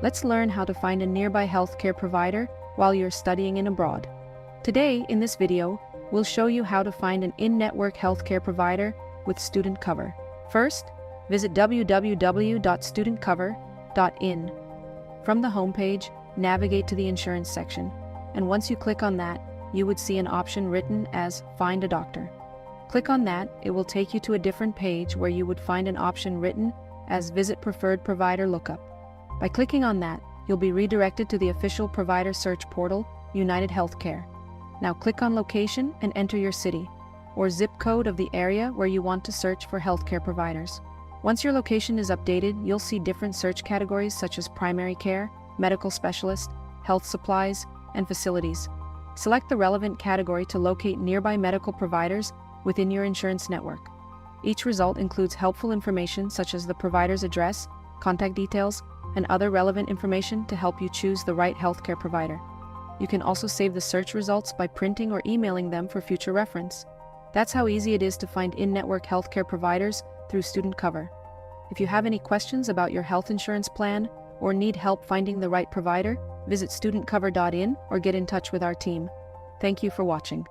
Let's learn how to find a nearby healthcare provider while you're studying in abroad. Today, in this video, we'll show you how to find an in-network healthcare provider with student cover. First, visit www.studentcover.in. From the homepage, navigate to the insurance section, and once you click on that, you would see an option written as Find a Doctor. Click on that, it will take you to a different page where you would find an option written as Visit Preferred Provider Lookup. By clicking on that, you'll be redirected to the official provider search portal, United Healthcare. Now click on Location and enter your city, or zip code of the area where you want to search for healthcare providers. Once your location is updated, you'll see different search categories such as primary care, medical specialist, health supplies, and facilities. Select the relevant category to locate nearby medical providers within your insurance network. Each result includes helpful information such as the provider's address, contact details, and other relevant information to help you choose the right healthcare provider. You can also save the search results by printing or emailing them for future reference. That's how easy it is to find in-network healthcare providers through Student Cover. If you have any questions about your health insurance plan or need help finding the right provider, visit studentcover.in or get in touch with our team. Thank you for watching.